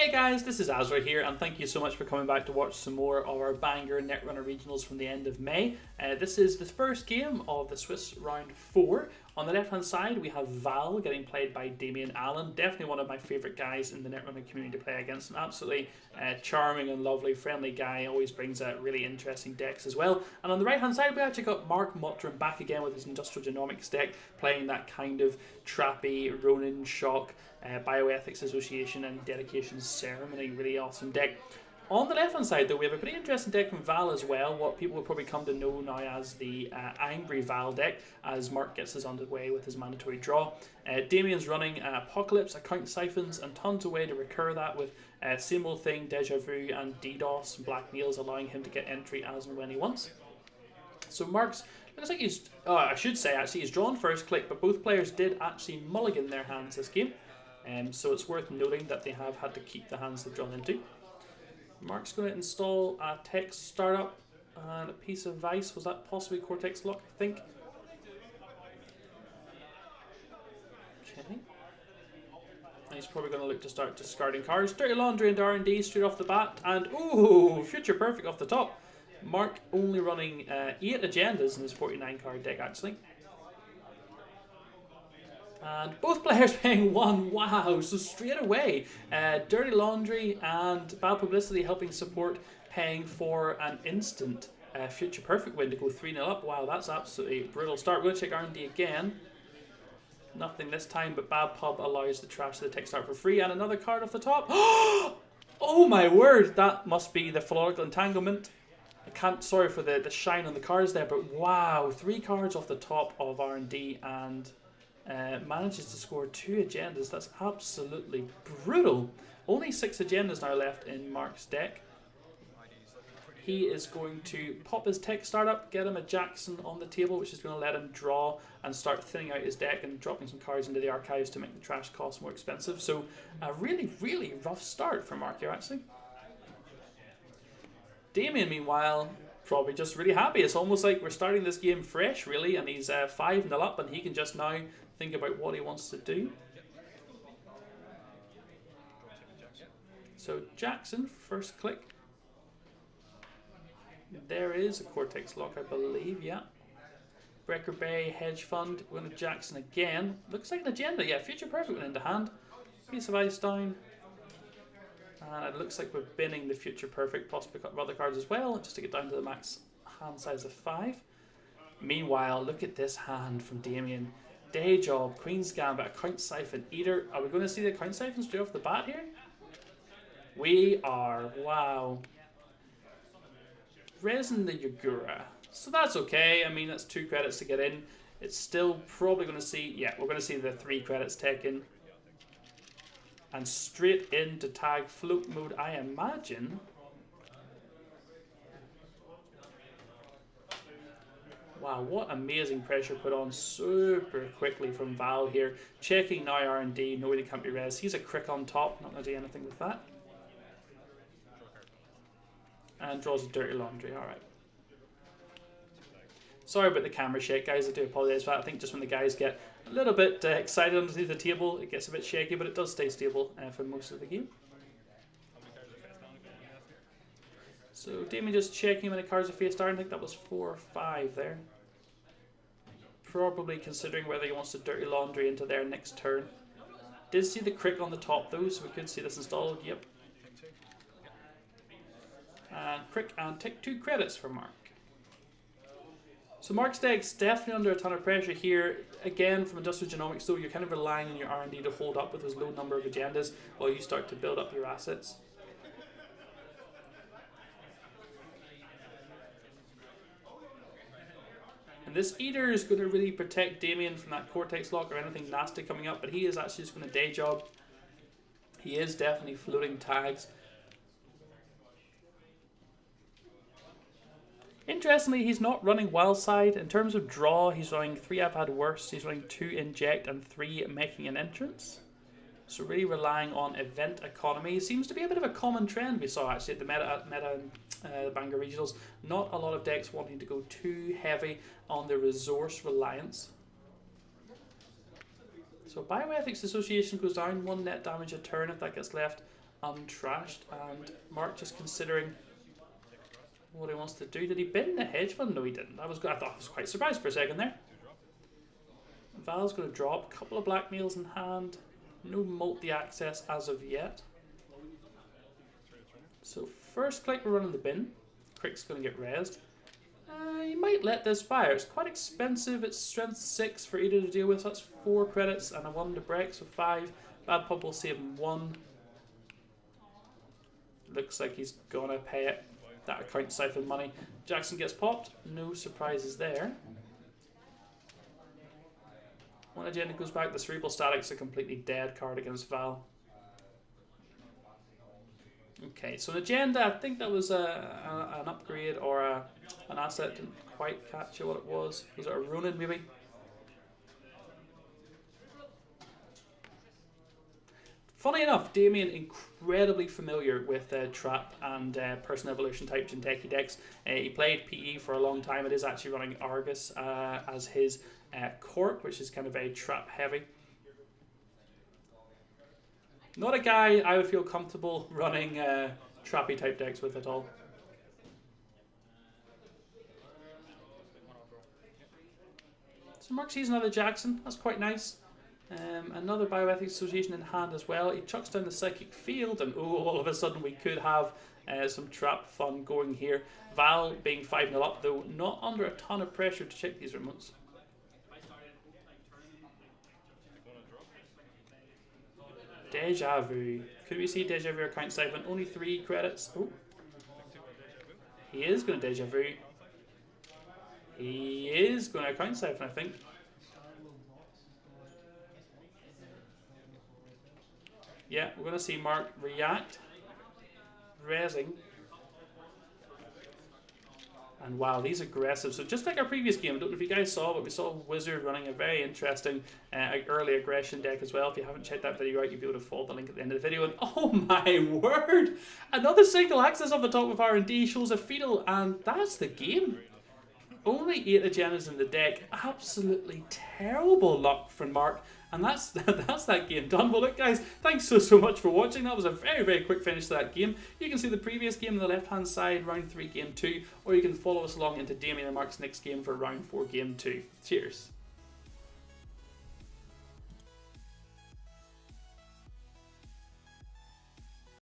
Hey guys, this is Azra here, and thank you so much for coming back to watch some more of our Bangor Netrunner regionals from the end of May. This is the first game of the Swiss round 4. On the left hand side we have Val getting played by Damien Allen, definitely one of my favourite guys in the Netrunner community to play against. An absolutely charming and lovely, friendly guy, always brings out really interesting decks as well. And on the right hand side we actually got Mark Mottram back again with his Industrial Genomics deck, playing that kind of trappy Ronin Shock Bioethics Association and Dedication Ceremony, really awesome deck. On the left hand side though we have a pretty interesting deck from Val as well, what people will probably come to know now as the Angry Val deck, as Mark gets us underway with his mandatory draw. Damien's running Apocalypse, Account Siphons, and tons of way to recur that with Same Old Thing, Deja Vu, and DDoS, and Black Meals, allowing him to get entry as and when he wants. So Mark's, looks like he's, I should say actually, he's drawn first click, but both players did actually mulligan their hands this game. So it's worth noting that they have had to keep the hands they've drawn into. Mark's going to install a text startup and a piece of Vice. Was that possibly Cortex Lock, I think? Okay. And he's probably going to look to start discarding cards. Dirty Laundry and R&D straight off the bat. And, ooh, Future Perfect off the top. Mark only running 8 agendas in his 49 card deck, actually. And both players paying 1, wow, so straight away, Dirty Laundry and Bad Publicity helping support, paying for an instant Future Perfect win to go 3-0 up. Wow, that's absolutely brutal start. We're going to check R&D again. Nothing this time, but Bad Pub allows the trash to the text start for free, and another card off the top. Oh my word, that must be the Philological Entanglement. I can't, sorry for the shine on the cards there, but wow, 3 cards off the top of R&D and manages to score 2 agendas. That's absolutely brutal. Only 6 agendas now left in Mark's deck. He is going to pop his tech startup, get him a Jackson on the table, which is going to let him draw and start thinning out his deck and dropping some cards into the archives to make the trash cost more expensive. So a really, really rough start for Mark here, actually. Damien, meanwhile, probably just really happy. It's almost like we're starting this game fresh, really, and he's 5-0 up, and he can just now think about what he wants to do. So Jackson, first click. There is a Cortex Lock, I believe, yeah. Breaker Bay, Hedge Fund, going to Jackson again. Looks like an agenda, yeah, Future Perfect went into hand. Piece of Ice down. And it looks like we're binning the Future Perfect, possibly got other cards as well, just to get down to the max hand size of 5. Meanwhile, look at this hand from Damien. Day Job, Queen's Gambit, Account Siphon, Eater. Are we going to see the Account Siphon straight off the bat here? We are. Wow. Resin the Yagura. So that's okay. I mean, that's 2 credits to get in. It's still probably going to see, yeah, we're going to see the 3 credits taken. And straight into tag float mode, I imagine. Wow, what amazing pressure put on super quickly from Val here. Checking now R&D, no way they can't be res. He's a crick on top, not going to do anything with that. And draws a Dirty Laundry, alright. Sorry about the camera shake, guys, I do apologise for that. I think just when the guys get a little bit excited underneath the table, it gets a bit shaky, but it does stay stable for most of the game. So Damien just checking how many cards are face down. I think that was 4 or 5 there. Probably considering whether he wants to Dirty Laundry into their next turn. Did see the crick on the top though, so we could see this installed. Yep. And crick and take 2 credits for Mark. So Mark's deck's definitely under a ton of pressure here. Again, from Industrial Genomics though, you're kind of relying on your R&D to hold up with those low number of agendas while you start to build up your assets. And this Eater is going to really protect Damien from that Cortex Lock or anything nasty coming up, but he is actually just going to Day Job. He is definitely floating tags. Interestingly, he's not running Wild Side. In terms of draw, he's running 3 I've Had Worse, he's running 2 Inject and 3 Making an Entrance. So really relying on event economy. Seems to be a bit of a common trend we saw actually at the Bangor Regionals. Not a lot of decks wanting to go too heavy on the resource reliance. So Bioethics Association goes down, 1 net damage a turn if that gets left untrashed, and Mark just considering what he wants to do. Did he bin the hedge fund? No, he didn't. I thought I was quite surprised for a second there. Val's going to drop. A couple of blackmails in hand. No multi-access as of yet. So first click, we're running the bin. Crick's going to get rezzed. You might let this fire. It's quite expensive. It's strength 6 for Ada to deal with. So that's 4 credits and a 1 to break, so 5. Bad Pub will save him 1. Looks like he's going to pay it. That account siphon money. Jackson gets popped. No surprises there. One agenda goes back. The Cerebral Static's a completely dead card against Val. Okay, so an agenda, I think that was an upgrade or an asset. Didn't quite catch what it was. Was it a Ronin maybe? Funny enough, Damien incredibly familiar with Trap and Person Evolution type Jinteki decks. He played PE for a long time. It is actually running Argus as his corp, which is kind of very trap heavy. Not a guy I would feel comfortable running trappy type decks with at all. So Mark sees another Jackson. That's quite nice. Another Bioethics Association in hand as well. He chucks down the Psychic Field, and oh, all of a sudden we could have some trap fun going here. Val being 5-0 up, though, not under a ton of pressure to check these remotes. Deja Vu. Could we see Deja Vu account siphon? Only 3 credits. Oh. He is going to Deja Vu. He is going to account siphon, I think. Yeah, we're going to see Mark react. Rezzing. And wow, these aggressive. So just like our previous game, I don't know if you guys saw, but we saw Wizard running a very interesting early aggression deck as well. If you haven't checked that video out, you'll be able to follow the link at the end of the video. And oh my word! Another single access off the top of R&D shows a Fetal, and that's the game. Only 8 agendas in the deck. Absolutely terrible luck from Mark. And that's that game done. Well, look, guys, thanks so much for watching. That was a very quick finish to that game. You can see the previous game on the left-hand side, round 3, game 2, or you can follow us along into Damien and Mark's next game for round 4, game 2. Cheers.